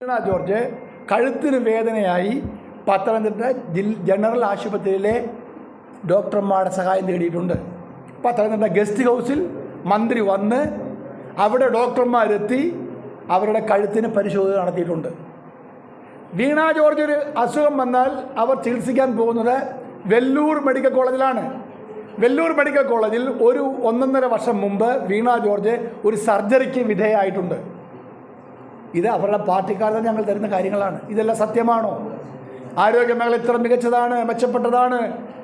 വീണ George കഴുത്തിന് വേദനയായി Pathanamthitta general ആശുപത്രിയിലെ ഡോക്ടർമാരുടെ സഹായം തേടിയിട്ടുണ്ട്. പത്തനംതിട്ട ഗസ്റ്റ് ഹൗസിൽ മന്ത്രി വന്ന് അവിടെ ഡോക്ടർമാരെത്തി അവരുടെ കഴുത്തിന് പരിശോധന നടത്തിയിട്ടുണ്ട്. വീണ ജോർജ് ഒരു അസുഖം വന്നാൽ അവർ ചികിത്സിക്കാൻ പോകുന്നത് വെല്ലൂർ മെഡിക്കൽ കോളേജിലാണ്. വെല്ലൂർ മെഡിക്കൽ കോളേജിൽ 1.5 വർഷം മുമ്പ് വീണ ജോർജ് ഒരു സർജറിക്ക് വിധേയമായിട്ടുണ്ട്. ഇത് അവരുടെ പാർട്ടിക്കാർ തന്നെ ഞങ്ങൾ തരുന്ന കാര്യങ്ങളാണ്. ഇതെല്ലാം സത്യമാണോ? ആരോഗ്യമേഖല ഇത്ര മികച്ചതാണ്, മെച്ചപ്പെട്ടതാണ്,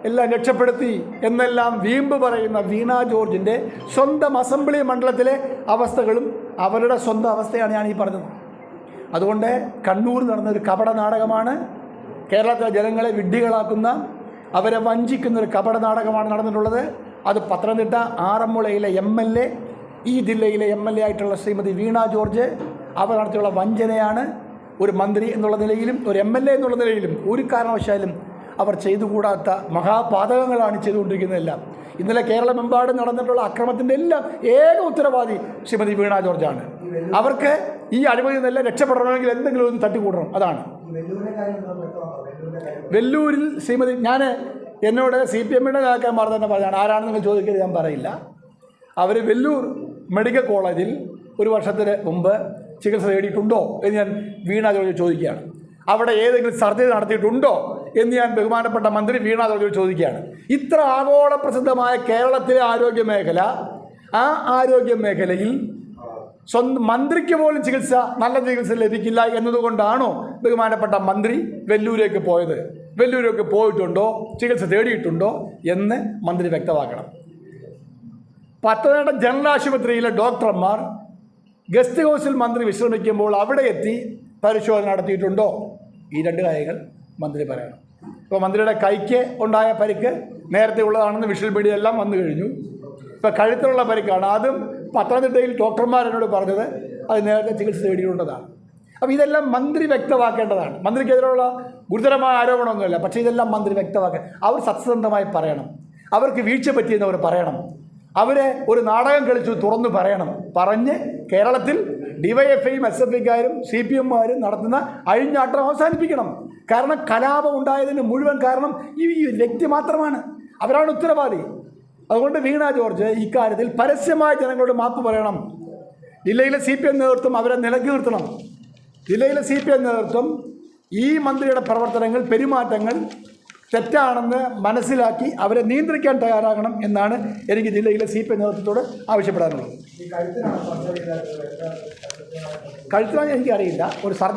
എല്ലാം രക്ഷപ്പെടുത്തി എന്നെല്ലാം വീമ്പ് പറയുന്ന വീണ ജോർജിൻ്റെ സ്വന്തം അസംബ്ലി മണ്ഡലത്തിലെ അവസ്ഥകളും അവരുടെ സ്വന്തം അവസ്ഥയാണ് ഞാൻ ഈ പറഞ്ഞത്. അതുകൊണ്ട് കണ്ണൂർ നടന്നൊരു കപട നാടകമാണ്, കേരളത്തിലെ ജനങ്ങളെ വിഡ്ഢികളാക്കുന്ന, അവരെ വഞ്ചിക്കുന്നൊരു കപട നാടകമാണ് നടന്നിട്ടുള്ളത്. അത് പത്തനംതിട്ട ആറന്മുളയിലെ MLA, ഈ ജില്ലയിലെ MLA ആയിട്ടുള്ള ശ്രീമതി വീണ ജോർജ് അവർ നടത്തിയുള്ള വഞ്ചനയാണ്. ഒരു മന്ത്രി എന്നുള്ള നിലയിലും ഒരു MLA എന്നുള്ള നിലയിലും ഒരു കാരണവശാലും അവർ ചെയ്തുകൂടാത്ത മഹാപാതകങ്ങളാണ് ചെയ്തുകൊണ്ടിരിക്കുന്നതെല്ലാം. ഇന്നലെ കേരളമെമ്പാടും നടന്നിട്ടുള്ള അക്രമത്തിൻ്റെ എല്ലാം ഏക ഉത്തരവാദി ശ്രീമതി വീണ ജോർജാണ്. അവർക്ക് ഈ അഴിമതിയിൽ നിന്നെല്ലാം രക്ഷപ്പെടണമെങ്കിൽ എന്തെങ്കിലും ഒന്ന് തട്ടിക്കൂടണം. അതാണ് വെല്ലൂരിൽ ശ്രീമതി എന്നോട് CPM-യുടെ നേതാക്കന്മാർ തന്നെ പറഞ്ഞാണ്, ആരാണെന്ന് നിങ്ങൾ ചോദിക്കരുത്, ഞാൻ പറയില്ല. അവർ വെല്ലൂർ മെഡിക്കൽ കോളേജിൽ 1 വർഷത്തിന് മുമ്പ് ചികിത്സ തേടിയിട്ടുണ്ടോ എന്ന് ഞാൻ വീണ ജോർജ് ചോദിക്കുകയാണ്. അവിടെ ഏതെങ്കിലും സർജറി നടത്തിയിട്ടുണ്ടോ എന്ന് ഞാൻ ബഹുമാനപ്പെട്ട മന്ത്രി വീണ ജോർജ് ചോദിക്കുകയാണ്. ഇത്ര ആഗോള പ്രസിദ്ധമായ കേരളത്തിലെ ആരോഗ്യമേഖല, ആ ആരോഗ്യമേഖലയിൽ സ്വന്തം മന്ത്രിക്ക് പോലും നല്ല ചികിത്സ ലഭിക്കില്ല എന്നതുകൊണ്ടാണോ ബഹുമാനപ്പെട്ട മന്ത്രി വെല്ലൂരേക്ക് പോയത്? വെല്ലൂരേക്ക് പോയിട്ടുണ്ടോ, ചികിത്സ തേടിയിട്ടുണ്ടോ എന്ന് മന്ത്രി വ്യക്തമാക്കണം. പത്തനംതിട്ട ജനറൽ ആശുപത്രിയിലെ ഡോക്ടർമാർ ഗസ്റ്റ് ഹൗസിൽ മന്ത്രി വിശ്രമിക്കുമ്പോൾ അവിടെ എത്തി പരിശോധന നടത്തിയിട്ടുണ്ടോ? ഈ 2 കാര്യങ്ങൾ മന്ത്രി പറയണം. ഇപ്പോൾ മന്ത്രിയുടെ കൈക്ക് ഉണ്ടായ പരിക്ക് നേരത്തെ ഉള്ളതാണെന്ന് വിഷ്വൽ മീഡിയ എല്ലാം വന്നു കഴിഞ്ഞു. ഇപ്പോൾ കഴുത്തിലുള്ള പരിക്കാണ്. അതും പത്തനംതിട്ടയിൽ ഡോക്ടർമാർ എന്നോട് പറഞ്ഞത് അത് നേരത്തെ ചികിത്സ തേടിയിട്ടുള്ളതാണ്. അപ്പോൾ ഇതെല്ലാം മന്ത്രി വ്യക്തമാക്കേണ്ടതാണ്. മന്ത്രിക്കെതിരെയുള്ള ഗുരുതരമായ ആരോപണമൊന്നുമില്ല, പക്ഷേ ഇതെല്ലാം മന്ത്രി വ്യക്തമാക്കാൻ അവർ സത്യസന്ധമായി പറയണം. അവർക്ക് വീഴ്ച പറ്റിയെന്ന് അവർ പറയണം. അവരെ ഒരു നാടകം കളിച്ചു തുറന്നു പറയണം. പറഞ്ഞ് കേരളത്തിൽ DYFIയും SFIക്കാരും CPM-മാരും നടത്തുന്ന അഴിഞ്ഞാട്ടം അവസാനിപ്പിക്കണം. കാരണം കലാപം ഉണ്ടായതിന് മുഴുവൻ കാരണം ഈ വ്യക്തി മാത്രമാണ്. അവരാണ് ഉത്തരവാദി. അതുകൊണ്ട് വീണ ജോർജ് ഇക്കാര്യത്തിൽ പരസ്യമായി ജനങ്ങളോട് മാപ്പ് പറയണം. ജില്ലയിലെ CPM നേതൃത്വം അവരെ നിലയ്ക്ക് നിർത്തണം. ജില്ലയിലെ CPM നേതൃത്വം ഈ മന്ത്രിയുടെ പ്രവർത്തനങ്ങൾ, പെരുമാറ്റങ്ങൾ തെറ്റാണെന്ന് മനസ്സിലാക്കി അവരെ നിയന്ത്രിക്കാൻ തയ്യാറാകണം എന്നാണ് എനിക്ക് ജില്ലയിലെ CPM നേതൃത്വത്തോട് ആവശ്യപ്പെടാനുള്ളത്. കഴുത്തിനാണ് എനിക്കറിയില്ല, ഒരു സർജറി